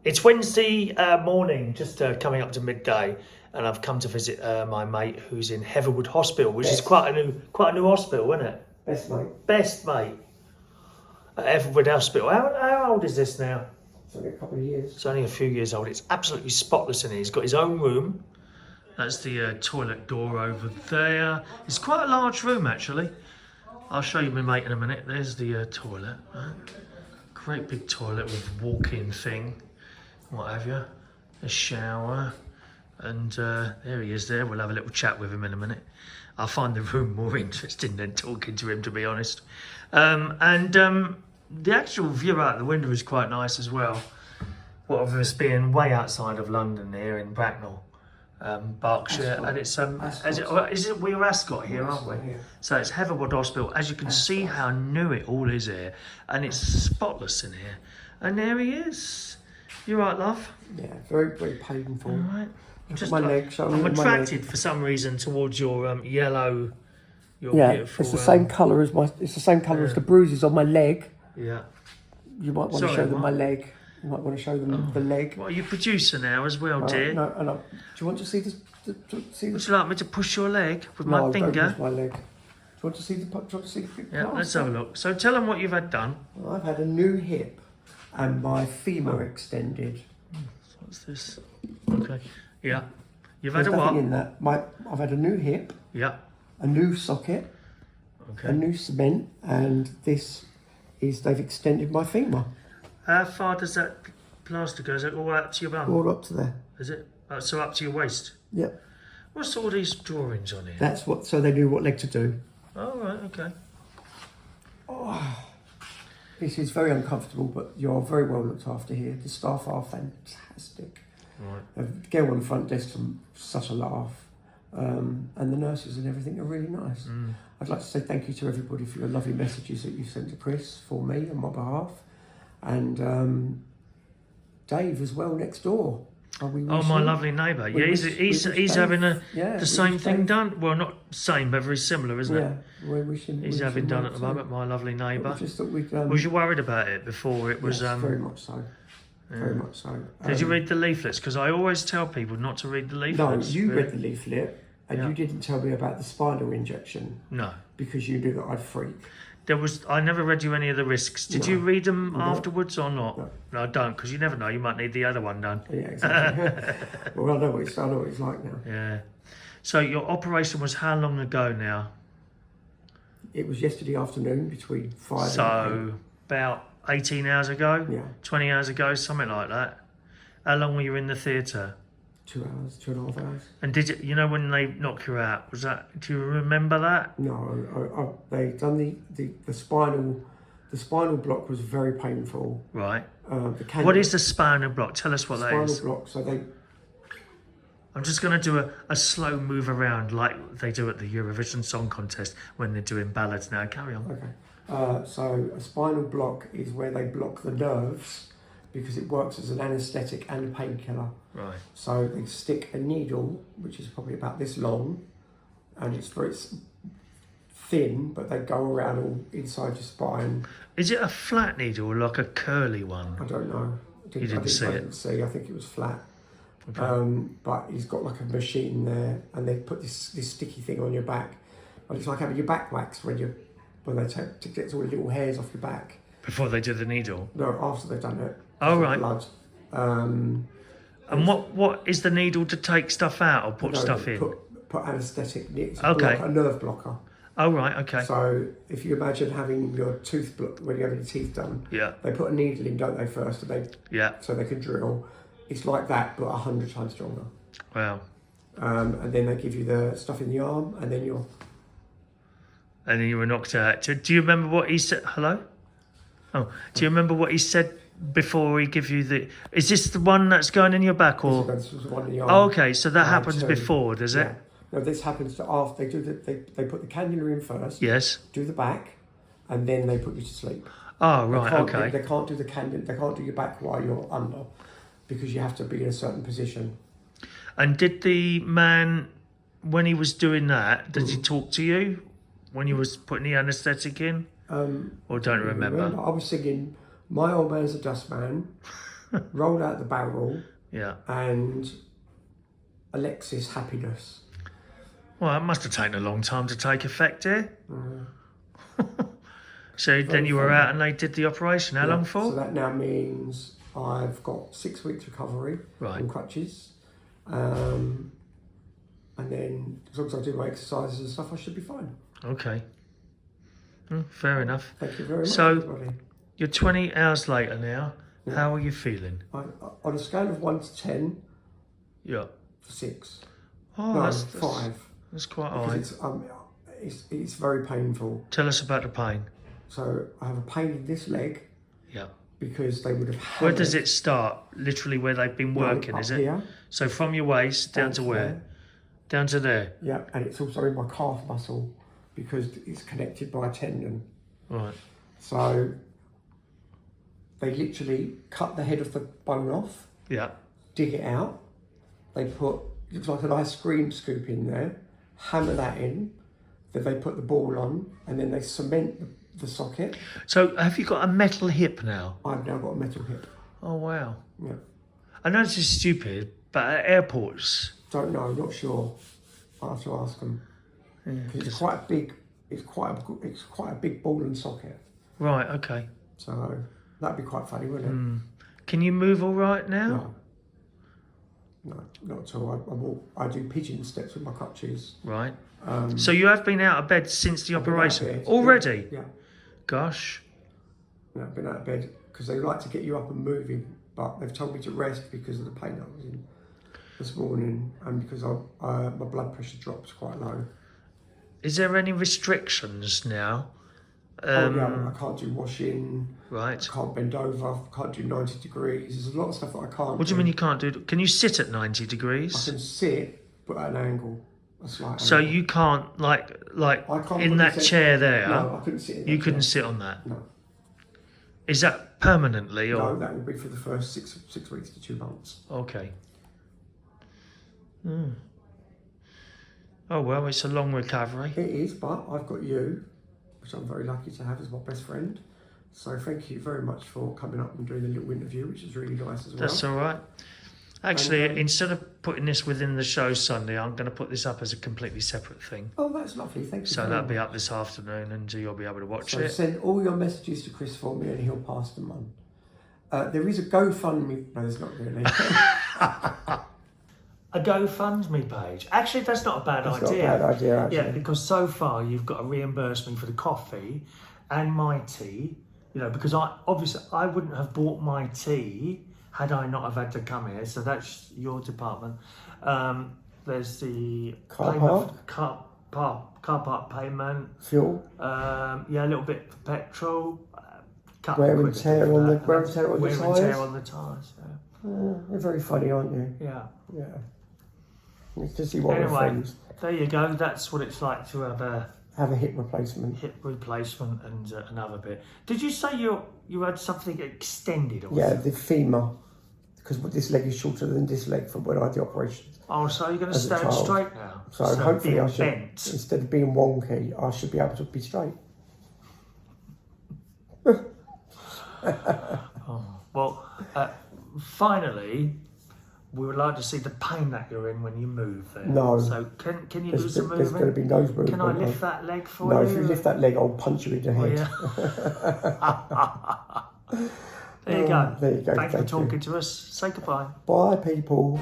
It's Wednesday morning, just coming up to midday, and I've come to visit my mate who's in Heatherwood Hospital, which is quite a new hospital, isn't it? Best mate. Best mate at Heatherwood Hospital. How old is this now? It's only a couple of years. It's only a few years old. It's absolutely spotless in here. He's got his own room. That's the toilet door over there. It's quite a large room, actually. I'll show you my mate in a minute. There's the toilet. Great big toilet with walk-in thing, what have you. A shower. And there he is there. We'll have a little chat with him in a minute. I find the room more interesting than talking to him, to be honest. The actual view out the window is quite nice as well. What of us being way outside of London here in Bracknell, Berkshire, Ascot. and it's Ascot. is it we're Ascot here, aren't we? Yeah. So it's Heatherwood Hospital. As you can see, how new it all is here, and it's spotless in here. And there he is. You right, love? Yeah, very, very painful. All right. My leg, I'm attracted for some reason towards your yellow. Your yeah, beautiful, it's the same colour as my. It's the same colour as the bruises on my leg. Yeah. You might want to show them my leg. You might want to show them the leg. Well, you're producer now as well, dear. No, do you want to see this? Would you like me to push your leg with my Don't finger? push my leg. Do you want to see the? Do you want to see the? Yeah, let's have a look. So tell them what you've had done. Well, I've had a new hip, and my femur extended. What's this? Okay. Yeah. You've There's had a nothing what? in that. I've had a new hip, Yeah. a new socket, Okay. a new cement, and they've extended my femur How far does that plaster go? Is it all up to your bum? all up to there. Is it? So up to your waist? Yep. What's all these drawings on here? That's what. So they knew what leg to do. Oh, right, okay. This is very uncomfortable, but you're very well looked after here. The staff are fantastic. Right. The girl on the front desk from such a laugh, and the nurses and everything are really nice. I'd like to say thank you to everybody for your lovely messages that you sent to Chris for me on my behalf, and Dave as well next door. Oh, my lovely neighbour. Yeah, he's having the same thing done. Well, not same, but very similar, isn't it? He's having done at the moment. My lovely neighbour. Just thought we'd. Was you worried about it before it was? Yes, very much so. Very much so. Did you read the leaflets? Because I always tell people not to read the leaflets. No, you read the leaflet, and you didn't tell me about the spinal injection. No. Because you knew that I'd freak. I never read you any of the risks. Did you read them afterwards or not? No. No, don't, because you never know. You might need the other one done. Yeah, exactly. Well, I know what it's like now. Yeah. So your operation was how long ago now? It was yesterday afternoon between 5 and 8. So about 18 hours ago? Yeah. 20 hours ago, something like that. How long were you in the theatre? 2 hours, 2.5 hours. And did you know when they knock you out? Was that? Do you remember that? No, they done the spinal block was very painful. Right. The What is the spinal block? Tell us what that is. Spinal block. So they. I'm just going to do a slow move around like they do at the Eurovision Song Contest when they're doing ballads now. Carry on. Okay. So a spinal block is where they block the nerves because it works as an anaesthetic and a painkiller. Right. So they stick a needle, which is probably about this long, and it's very thin, but they go around all inside your spine. Is it a flat needle or like a curly one? I don't know. I didn't see. I think it was flat. Okay. But he's got like a machine there, and they put this sticky thing on your back. But it's like having your back waxed when they get all the little hairs off your back. Before they do the needle? No, after they've done it. Oh, right. Blood. And what is the needle to take stuff out or put stuff in? Put anaesthetic. It's okay. a nerve blocker. Oh, right, okay. So if you imagine having your tooth when you're having your teeth done, they put a needle in, don't they, first? So they can drill. It's like that, but 100 times stronger. Wow. And then they give you the stuff in the arm, and then you were knocked out. Do you remember what he said? Hello? Oh, do you remember what he said before he give you the... Is this the one that's going in your back? Or? This is the one in the arm. Oh, okay, so that happens before, does it? No, this happens after. They put the cannula in first. Yes. Do the back, and then they put you to sleep. Oh, right, okay. They can't do the cannula. They can't do your back while you're under, because you have to be in a certain position. And did the man, when he was doing that, did he talk to you when he was putting the anaesthetic in? Or don't remember? I was singing "My Old Man's a Dustman," rolled out the barrel, Yeah. and Alexis happiness. Well, it must have taken a long time to take effect here. So then you were funny. out and they did the operation. How long for? So that now means I've got 6 weeks recovery Right. on crutches. And then as long as I do my exercises and stuff, I should be fine. Okay. Fair enough. Thank you very much, So- everybody. You're 20 hours later now. Yeah. How are you feeling? On a scale of 1 to 10, Yeah. 6. Oh, No, that's 5. That's quite high. Because it's very painful. Tell us about the pain. So I have a pain in this leg Yeah. because they would have Where does it start? Literally where they've been working, is it? Here, So from your waist down to where? there. Down to there. Yeah, and it's also in my calf muscle because it's connected by a tendon. Right. So they literally cut the head of the bone off, Yeah. dig it out. They put, looks like an ice cream scoop in there, hammer that in. Then they put the ball on, and then they cement the socket. So have you got a metal hip now? I've now got a metal hip. Oh, wow. Yeah. I know this is stupid, but at airports, Don't know, not sure. I'll have to ask them. yeah, Because it's quite a big, it's quite a big ball and socket. right, okay. So that'd be quite funny, wouldn't it? Can you move all right now? No, not at all. I do pigeon steps with my crutches. Right. So you have been out of bed since the operation? Been out of bed. Already? Yeah. Gosh. Yeah, I've been out of bed because they like to get you up and moving, but they've told me to rest because of the pain I was in this morning and because my blood pressure dropped quite low. Is there any restrictions now? I can't do washing. Right. I can't bend over. I can't do 90 degrees. There's a lot of stuff that I can't. What do you mean you can't do? Can you sit at 90 degrees? I can sit, but at an angle, a slight So angle. you can't like I can't in put that myself- chair there. No, I couldn't sit in that You couldn't chair. sit on that. No, Is that permanently or no, that will be for the first six weeks to 2 months. okay? Oh well, it's a long recovery. It is, but I've got you, which I'm very lucky to have as my best friend. So thank you very much for coming up and doing a little interview, which is really nice as well. That's all right. Actually, And, instead of putting this within the show Sunday, I'm going to put this up as a completely separate thing. Oh, that's lovely. Thank you. So very that'll be much. up this afternoon, and you'll be able to watch So it. send all your messages to Chris for me, and he'll pass them on. There is a GoFundMe. No, there's not really. A GoFundMe page. Actually, that's not a bad That's idea. not a bad idea, actually. Yeah, because so far you've got to reimburse me for the coffee and my tea. You know, because I wouldn't have bought my tea had I not have had to come here. So that's your department. There's the Car payment, car park payment. Fuel. Yeah, a little bit for petrol. Wear and tear on the tyres. Yeah, you're very funny, aren't you? Yeah. Yeah. It's to see what we're Anyway, friends. there you go. That's what it's like to have a Have a hip replacement. hip replacement and another bit. Did you say you had something extended? Or Yeah, something? the femur. Because this leg is shorter than this leg from when I had the operation. Oh, so you're going to As a stand child. straight now? So hopefully being I should, bent. instead of being wonky, I should be able to be straight. Well, finally, we would like to see the pain that you're in when you move there. No. So can you do some There's going to movement? be no movement. Can I lift that leg for No, you? if you lift that leg, I'll punch you in the Oh, head. yeah. There you go. There you go. Thanks for Thank you. talking to us. Say goodbye. Bye, people.